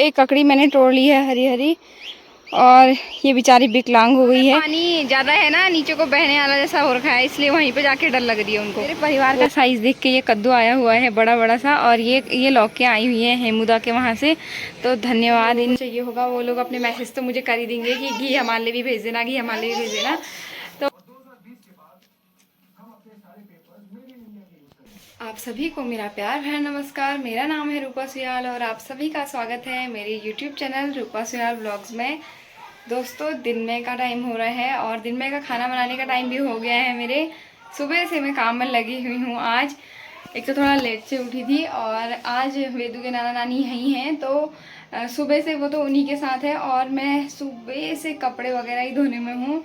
एक ककड़ी मैंने तोड़ ली है हरी हरी, और ये बेचारी विकलांग हो गई है। पानी ज़्यादा है ना, नीचे को बहने वाला जैसा हो रखा है, इसलिए वहीं पे जाके डर लग रही है उनको। मेरे परिवार का साइज देख के ये कद्दू आया हुआ है बड़ा बड़ा सा, और ये लौकी आई हुई है हेमुदा के वहाँ से। तो धन्यवाद। इन चाहिए होगा वो लोग अपने मैसेज तो मुझे कर ही देंगे कि घी हमारे लिए भी भेज देना, घी हमारे लिए भी भेज देना। तो आप सभी को मेरा प्यार भरा नमस्कार। मेरा नाम है रूपा सुयाल और आप सभी का स्वागत है मेरे YouTube चैनल रूपा सुयाल ब्लॉग्स में। दोस्तों, दिन में का टाइम हो रहा है और दिन में का खाना बनाने का टाइम भी हो गया है मेरे। सुबह से मैं काम में लगी हुई हूँ। आज एक तो थोड़ा लेट से उठी थी और आज वेदू के नाना नानी यहीं हैं, तो सुबह से वो तो उन्हीं के साथ है और मैं सुबह से कपड़े वगैरह ही धोने में हूँ।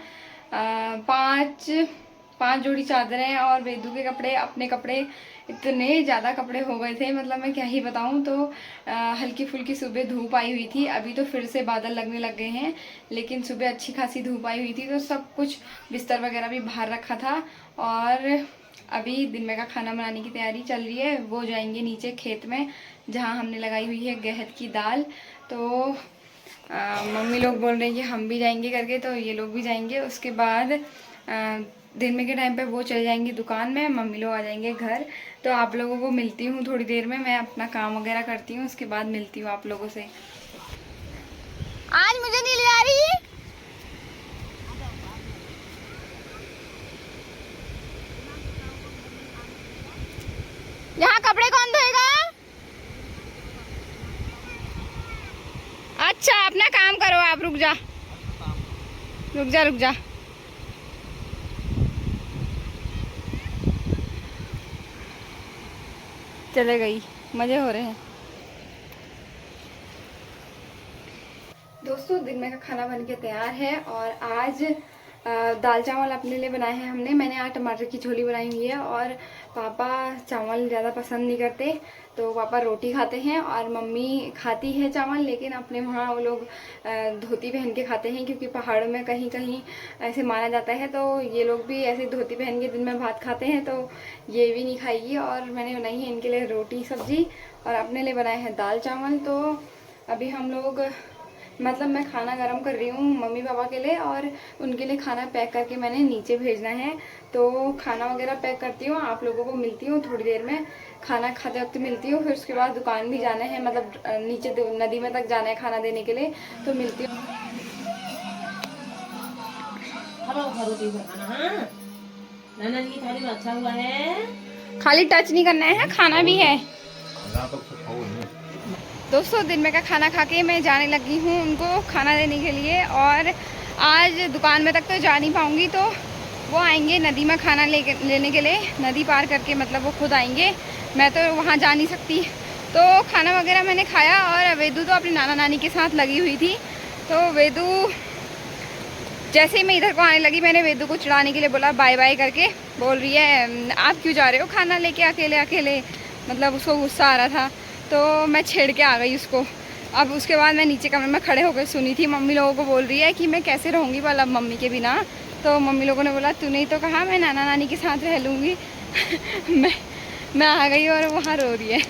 पाँच जोड़ी चादरें और वेदू के कपड़े, अपने कपड़े, इतने ज़्यादा कपड़े हो गए थे, मतलब मैं क्या ही बताऊं। तो हल्की फुल्की सुबह धूप आई हुई थी, अभी तो फिर से बादल लगने लग गए हैं, लेकिन सुबह अच्छी खासी धूप आई हुई थी। तो सब कुछ बिस्तर वगैरह भी बाहर रखा था और अभी दिन में का खाना बनाने की तैयारी चल रही है। वो जाएंगे नीचे खेत में जहाँ हमने लगाई हुई है गहत की दाल। तो मम्मी लोग बोल रहे हैं कि हम भी जाएंगे करके, तो ये लोग भी जाएंगे। उसके बाद दिन में के टाइम पे वो चले जाएंगे दुकान में, मम्मी लोग आ जाएंगे घर। तो आप लोगों को मिलती हूँ थोड़ी देर में, मैं अपना काम वगैरह करती हूँ, उसके बाद मिलती हूँ आप लोगों से। आज मुझे नहीं ले जा रही, यहाँ कपड़े कौन धोएगा? अच्छा, अपना काम करो आप, रुक जा रुक जा रुक जा। चले गई, मजे हो रहे हैं। दोस्तों, दिन में का खाना बन के तैयार है और आज दाल चावल अपने लिए बनाए हैं हमने। मैंने आज टमाटर की झोली बनाई हुई है और पापा चावल ज़्यादा पसंद नहीं करते, तो पापा रोटी खाते हैं और मम्मी खाती है चावल, लेकिन अपने वहाँ वो लोग धोती पहन के खाते हैं, क्योंकि पहाड़ों में कहीं कहीं ऐसे माना जाता है। तो ये लोग भी ऐसे धोती पहन के दिन में भात खाते हैं, तो ये भी नहीं खाएगी। और मैंने बनाई है इनके लिए रोटी सब्जी और अपने लिए बनाए हैं दाल चावल। तो अभी हम लोग, मतलब मैं खाना गरम कर रही हूँ मम्मी पापा के लिए और उनके लिए खाना पैक करके मैंने नीचे भेजना है। तो खाना वगैरह पैक करती हूँ, आप लोगों को मिलती हूँ थोड़ी देर में। खाना खाते वक्त मिलती हूँ, फिर उसके बाद दुकान भी जाना है, मतलब नीचे नदी में तक जाना है खाना देने के लिए, तो मिलती हूँ। अच्छा हुआ है, खाली टच नहीं करना है, खाना भी है। दोस्तों, दिन में का खाना खा के मैं जाने लगी हूँ उनको खाना देने के लिए, और आज दुकान में तक तो जा नहीं पाऊँगी, तो वो आएंगे नदी में खाना लेने के लिए। नदी पार करके मतलब वो खुद आएंगे, मैं तो वहाँ जा नहीं सकती। तो खाना वगैरह मैंने खाया और वेदू तो अपनी नाना नानी के साथ लगी हुई थी। तो वेदू, जैसे ही मैं इधर को आने लगी, मैंने वेदू को चिढ़ाने के लिए बोला बाय बाय करके। बोल रही है आप क्यों जा रहे हो खाना लेके अकेले अकेले, मतलब उसको गुस्सा आ रहा था, तो मैं छेड़ के आ गई उसको। अब उसके बाद मैं नीचे कमरे में खड़े होकर सुनी थी, मम्मी लोगों को बोल रही है कि मैं कैसे रहूँगी भला मम्मी के बिना। तो मम्मी लोगों ने बोला तूने ही तो कहा मैं नाना नानी के साथ रह लूँगी। मैं आ गई और वहाँ रो रही है।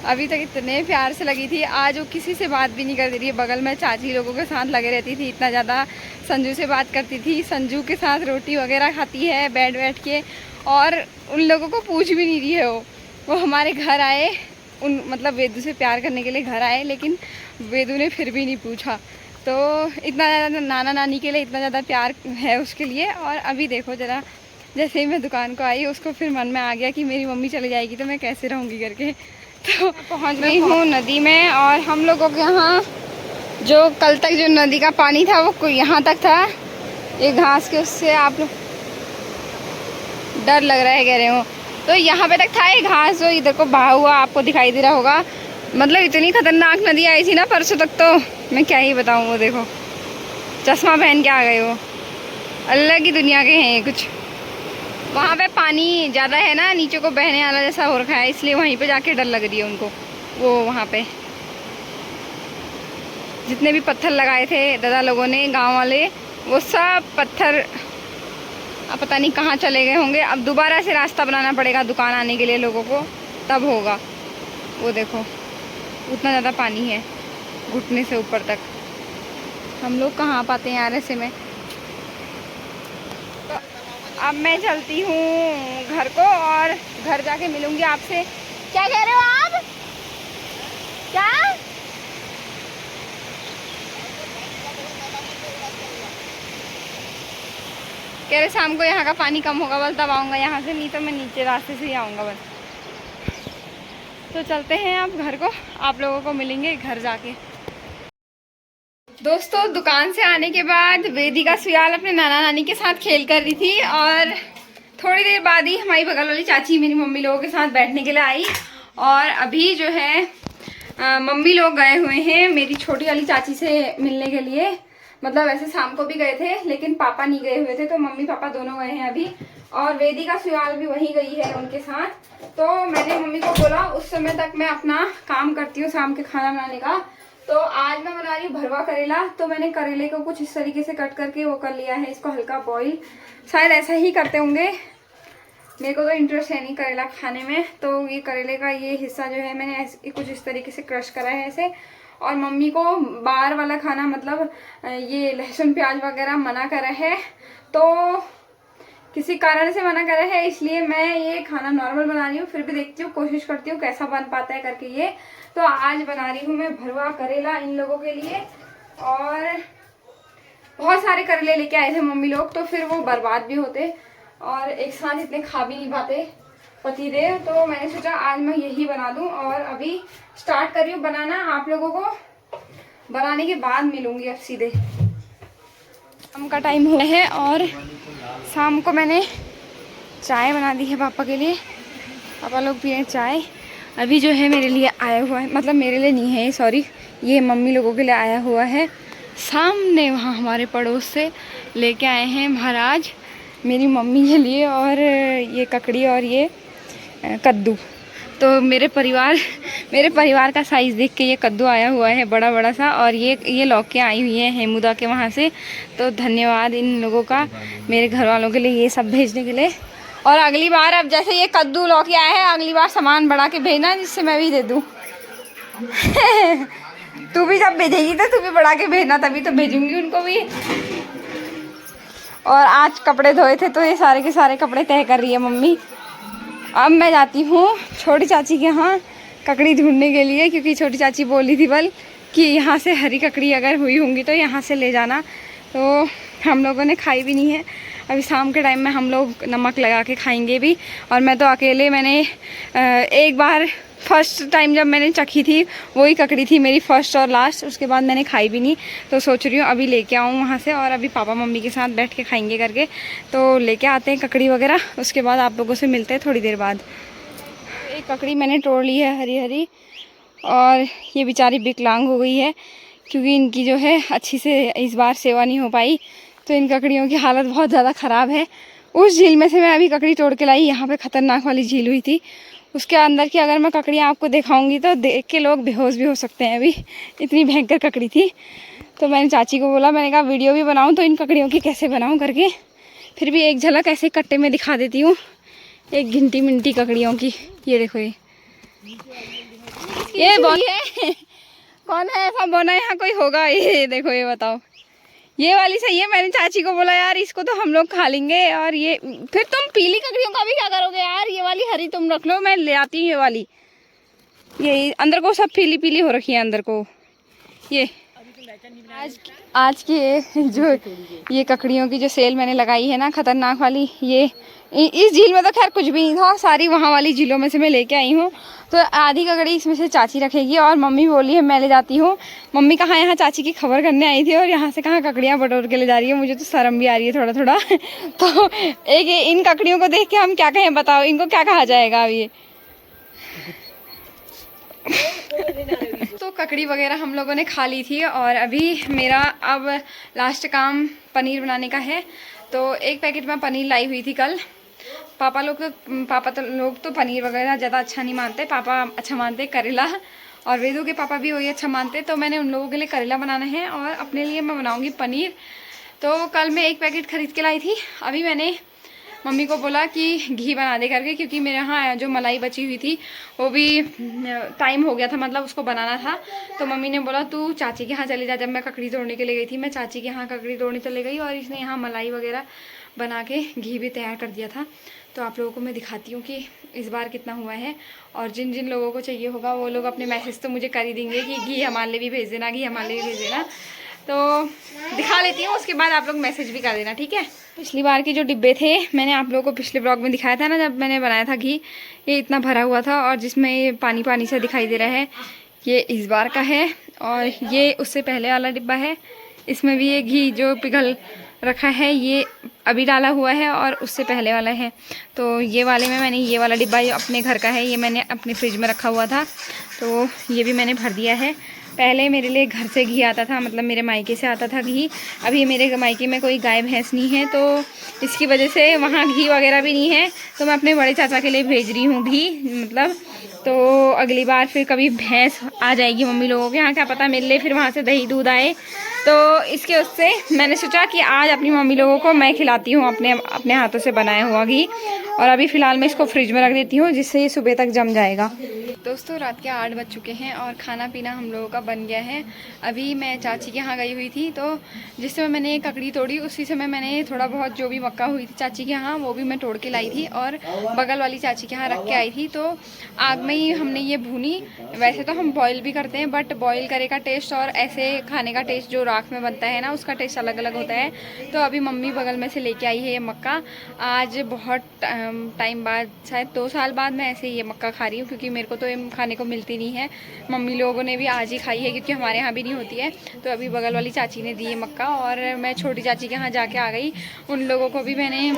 अभी तक इतने प्यार से लगी थी, आज वो किसी से बात भी नहीं कर रही है। बगल में चाची लोगों के साथ लगे रहती थी, इतना ज़्यादा संजू से बात करती थी, संजू के साथ रोटी वगैरह खाती है बैठ के, और उन लोगों को पूछ भी नहीं रही है। वो हमारे घर आए, मतलब वेदू से प्यार करने के लिए घर आए, लेकिन वेदू ने फिर भी नहीं पूछा। तो इतना ज़्यादा नाना नानी के लिए इतना ज़्यादा प्यार है उसके लिए। और अभी देखो ज़रा, जैसे ही मैं दुकान को आई उसको फिर मन में आ गया कि मेरी मम्मी चली जाएगी तो मैं कैसे रहूँगी करके। तो पहुँच गई हूँ नदी में, और हम लोगों के यहाँ जो कल तक जो नदी का पानी था वो यहाँ तक था, ये घास के उससे आप लोग डर लग रहा है कह रहे हो, तो यहाँ पे तक था ये घास जो इधर को बहा हुआ आपको दिखाई दे रहा होगा। मतलब इतनी खतरनाक नदी आई थी ना परसों तक, तो मैं क्या ही बताऊँ। वो देखो चश्मा पहन के आ गए, वो अलग ही दुनिया के हैं ये कुछ। वहाँ पे पानी ज़्यादा है ना, नीचे को बहने वाला जैसा हो रखा है, इसलिए वहीं पे जाके डर लग रही है उनको। वो वहाँ पे जितने भी पत्थर लगाए थे दादा लोगों ने, गाँव वाले, वो सब पत्थर अब पता नहीं कहाँ चले गए होंगे। अब दोबारा से रास्ता बनाना पड़ेगा दुकान आने के लिए लोगों को, तब होगा। वो देखो उतना ज़्यादा पानी है, घुटने से ऊपर तक। हम लोग कहाँ आ पाते हैं यार ऐसे में। तो अब मैं चलती हूँ घर को और घर जाके मिलूँगी आपसे। क्या कह रहे हो आप? क्या? कह रहे शाम को यहाँ का पानी कम होगा बस तब आऊँगा यहाँ से, नहीं तो मैं नीचे रास्ते से ही आऊँगा बस। तो चलते हैं अब घर को, आप लोगों को मिलेंगे घर जाके। दोस्तों दुकान से आने के बाद वेदिका सुयाल अपने नाना नानी के साथ खेल कर रही थी और थोड़ी देर बाद ही हमारी बगल वाली चाची मेरी मम्मी लोगों के साथ बैठने के लिए आई। और अभी जो है मम्मी लोग गए हुए हैं मेरी छोटी वाली चाची से मिलने के लिए। मतलब ऐसे शाम को भी गए थे लेकिन पापा नहीं गए हुए थे, तो मम्मी पापा दोनों गए हैं अभी। और वेदिका सुयाल भी वहीं गई है उनके साथ। तो मैंने मम्मी को बोला उस समय तक मैं अपना काम करती हूँ शाम के खाना बनाने का। तो आज मैं बना रही हूँ भरवा करेला। तो मैंने करेले को कुछ इस तरीके से कट करके वो कर लिया है, इसको हल्का बॉईल। शायद ऐसा ही करते होंगे, मेरे को तो इंटरेस्ट है नहीं करेला खाने में। तो ये करेले का ये हिस्सा जो है मैंने ऐसे कुछ इस तरीके से क्रश करा है ऐसे। और मम्मी को बाहर वाला खाना मतलब ये लहसुन प्याज वगैरह मना करा है, तो किसी कारण से मना करा है, इसलिए मैं ये खाना नॉर्मल बना रही हूँ। फिर भी देखती हूँ, कोशिश करती हूँ कैसा बन पाता है करके ये। तो आज बना रही हूँ मैं भरवा करेला इन लोगों के लिए। और बहुत सारे करेले लेके आए थे मम्मी लोग, तो फिर वो बर्बाद भी होते और एक साथ इतने खा भी नहीं पाते पतिदेव। तो मैंने सोचा आज मैं यही बना दूं और अभी स्टार्ट कर रही हूँ बनाना। आप लोगों को बनाने के बाद मिलूंगी अब सीधे। शाम का टाइम हुआ है और शाम को मैंने चाय बना दी है पापा के लिए। पापा लोग पिए चाय। अभी जो है मेरे लिए आया हुआ है, मतलब मेरे लिए नहीं है सॉरी, ये मम्मी लोगों के लिए आया हुआ है। सामने वहाँ हमारे पड़ोस से लेके आए हैं महाराज मेरी मम्मी के लिए, और ये ककड़ी और ये कद्दू। तो मेरे परिवार का साइज़ देख के ये कद्दू आया हुआ है बड़ा बड़ा सा, और ये लौकियाँ आई हुई हैं हेमुदा के वहाँ से। तो धन्यवाद इन लोगों का मेरे घर वालों के लिए ये सब भेजने के लिए। और अगली बार अब जैसे ये कद्दू लौकी आया है, अगली बार सामान बढ़ा के भेजना जिससे मैं भी दे दूँ। तू भी जब भेजेगी तो तू भी बढ़ा के भेजना, तभी तो भेजूंगी उनको भी। और आज कपड़े धोए थे तो ये सारे के सारे कपड़े तह कर रही है मम्मी। अब मैं जाती हूँ छोटी चाची के यहाँ ककड़ी ढूंढने के लिए, क्योंकि छोटी चाची बोली थी बल कि यहाँ से हरी ककड़ी अगर हुई होंगी तो यहाँ से ले जाना। तो हम लोगों ने खाई भी नहीं है, अभी शाम के टाइम में हम लोग नमक लगा के खाएंगे भी। और मैं तो अकेले, मैंने एक बार फर्स्ट टाइम जब मैंने चखी थी वही ककड़ी थी मेरी फर्स्ट और लास्ट, उसके बाद मैंने खाई भी नहीं। तो सोच रही हूँ अभी लेके आऊँ वहाँ से, और अभी पापा मम्मी के साथ बैठ के खाएंगे करके। तो लेके आते हैं ककड़ी वगैरह, उसके बाद आप लोगों से मिलते हैं थोड़ी देर बाद। एक ककड़ी मैंने तोड़ ली है हरी हरी, और ये बेचारी विकलांग हो गई है क्योंकि इनकी जो है अच्छी से इस बार सेवा नहीं हो पाई। तो इन ककड़ियों की हालत बहुत ज़्यादा ख़राब है। उस झील में से मैं अभी ककड़ी तोड़ के लाई, यहाँ पे ख़तरनाक वाली झील हुई थी, उसके अंदर की अगर मैं ककड़ियाँ आपको दिखाऊंगी तो देख के लोग बेहोश भी हो सकते हैं। अभी इतनी भयंकर ककड़ी थी। तो मैंने चाची को बोला, मैंने कहा वीडियो भी बनाऊँ तो इन ककड़ियों की कैसे बनाऊँ करके। फिर भी एक झलक ऐसे कट्टे में दिखा देती हूँ, एक घिंटी मिंटी ककड़ियों की। ये देखो ये बोनी है। कौन है ऐसा बोना यहाँ कोई होगा? ये देखो, ये बताओ, ये वाली सही है। मैंने चाची को बोला यार इसको तो हम लोग खा लेंगे, और ये फिर तुम पीली ककड़ियों का भी क्या करोगे यार? ये वाली हरी तुम रख लो, मैं ले आती हूँ ये वाली। ये अंदर को सब पीली पीली हो रखी है अंदर को। ये आज की जो ये ककड़ियों की जो सेल मैंने लगाई है ना खतरनाक वाली, ये इस झील में तो खैर कुछ भी नहीं था, सारी वहाँ वाली झीलों में से मैं लेके आई हूँ। तो आधी ककड़ी इसमें से चाची रखेगी, और मम्मी बोली है मैं ले जाती हूँ। मम्मी कहाँ यहाँ चाची की खबर करने आई थी और यहाँ से कहाँ ककड़ियाँ बटोर के ले जा रही है। मुझे तो शर्म भी आ रही है थोड़ा थोड़ा। तो एक इन ककड़ियों को देख के हम क्या कहें, बताओ इनको क्या कहा जाएगा अब ये। तो ककड़ी वगैरह हम लोगों ने खा ली थी, और अभी मेरा अब लास्ट काम पनीर बनाने का है। तो एक पैकेट में पनीर लाई हुई थी कल। पापा लोग तो पनीर वगैरह ज़्यादा अच्छा नहीं मानते, पापा अच्छा मानते करेला, और वेदू के पापा भी वही अच्छा मानते। तो मैंने उन लोगों के लिए करेला बनाना है और अपने लिए मैं बनाऊँगी पनीर। तो कल मैं एक पैकेट ख़रीद के लाई थी। अभी मैंने मम्मी को बोला कि घी बना दे करके, क्योंकि मेरे यहाँ जो मलाई बची हुई थी वो भी टाइम हो गया था, मतलब उसको बनाना था। तो मम्मी ने बोला तू चाची के यहाँ चली जा। जब मैं ककड़ी तोड़ने के लिए गई थी, मैं चाची के यहाँ ककड़ी तोड़ने चली गई और इसने यहाँ मलाई वगैरह बना के घी भी तैयार कर दिया था। तो आप लोगों को मैं दिखाती हूँ कि इस बार कितना हुआ है, और जिन जिन लोगों को चाहिए होगा वो लोग अपने मैसेज तो मुझे कर ही देंगे कि घी हमारे लिए भी भेज देना, घी हमारे लिए भी भेज देना। तो दिखा लेती हूँ, उसके बाद आप लोग मैसेज भी कर देना, ठीक है। पिछली बार के जो डिब्बे थे मैंने आप लोगों को पिछले ब्लॉग में दिखाया था ना, जब मैंने बनाया था घी, ये इतना भरा हुआ था और जिसमें ये पानी पानी सा दिखाई दे रहा है, ये इस बार का है। और ये उससे पहले वाला डिब्बा है, इसमें भी ये घी जो पिघल रखा है ये अभी डाला हुआ है, और उससे पहले वाला है। तो ये वाले में मैंने ये वाला डिब्बा ये अपने घर का है, ये मैंने अपने फ्रिज में रखा हुआ था, तो ये भी मैंने भर दिया है। पहले मेरे लिए घर से घी आता था, मतलब मेरे मायके से आता था घी। अभी मेरे मायके में कोई गाय भैंस नहीं है, तो इसकी वजह से वहाँ घी वगैरह भी नहीं है, तो मैं अपने बड़े चाचा के लिए भेज रही हूँ घी, मतलब। तो अगली बार फिर कभी भैंस आ जाएगी मम्मी लोगों के यहाँ, क्या पता मेरे लिए फिर वहाँ से दही दूध आए। तो इसके उससे मैंने सोचा कि आज अपनी मम्मी लोगों को मैं खिलाती हूँ अपने अपने हाथों से बनाया हुआ घी। और अभी फ़िलहाल मैं इसको फ्रिज में रख देती हूँ, जिससे ये सुबह तक जम जाएगा। दोस्तों रात के 8 बज चुके हैं और खाना पीना हम लोगों का बन गया है। अभी मैं चाची के यहाँ गई हुई थी, तो जिस समय मैंने ककड़ी तोड़ी उसी समय मैंने थोड़ा बहुत जो भी मक्का हुई थी चाची के यहाँ वो भी मैं तोड़ के लाई थी, और बगल वाली चाची के यहाँ रख के आई थी। तो आग में ही हमने ये भूनी। वैसे तो हम बॉईल भी करते हैं, बट बॉईल करे का टेस्ट और ऐसे खाने का टेस्ट जो राख में बनता है ना, उसका टेस्ट अलग अलग होता है। तो अभी मम्मी बगल में से लेके आई है ये मक्का। आज बहुत टाइम बाद, शायद 2 साल बाद मैं ऐसे ये मक्का खा रही हूँ, क्योंकि मेरे को तो ये खाने को मिलती नहीं है। मम्मी लोगों ने भी आज ही खाई है, क्योंकि हमारे यहाँ भी नहीं होती है। तो अभी बगल वाली चाची ने दी है मक्का, और मैं छोटी चाची के यहाँ जाके आ गई। उन लोगों को भी मैंने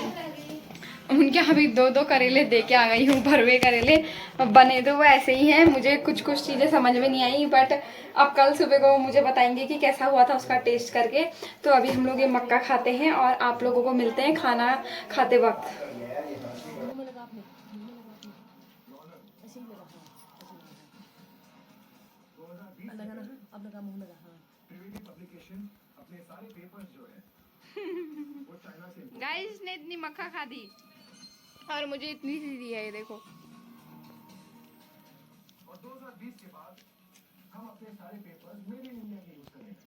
उनके यहाँ भी 2-2 करेले दे के आ गई हूँ, भरवे करेले। बने तो वो ऐसे ही हैं, मुझे कुछ कुछ चीज़ें समझ में नहीं आई, बट अब कल सुबह को मुझे बताएंगे कि कैसा हुआ था उसका टेस्ट करके। तो अभी हम लोग ये मक्का खाते हैं और आप लोगों को मिलते हैं खाना खाते वक्त। गाइस ने इतनी मक्खा खा दी और मुझे इतनी सी दी है, ये देखो। और 2020 के बाद हम अपने सारे पेपर्स मेड इन इंडिया के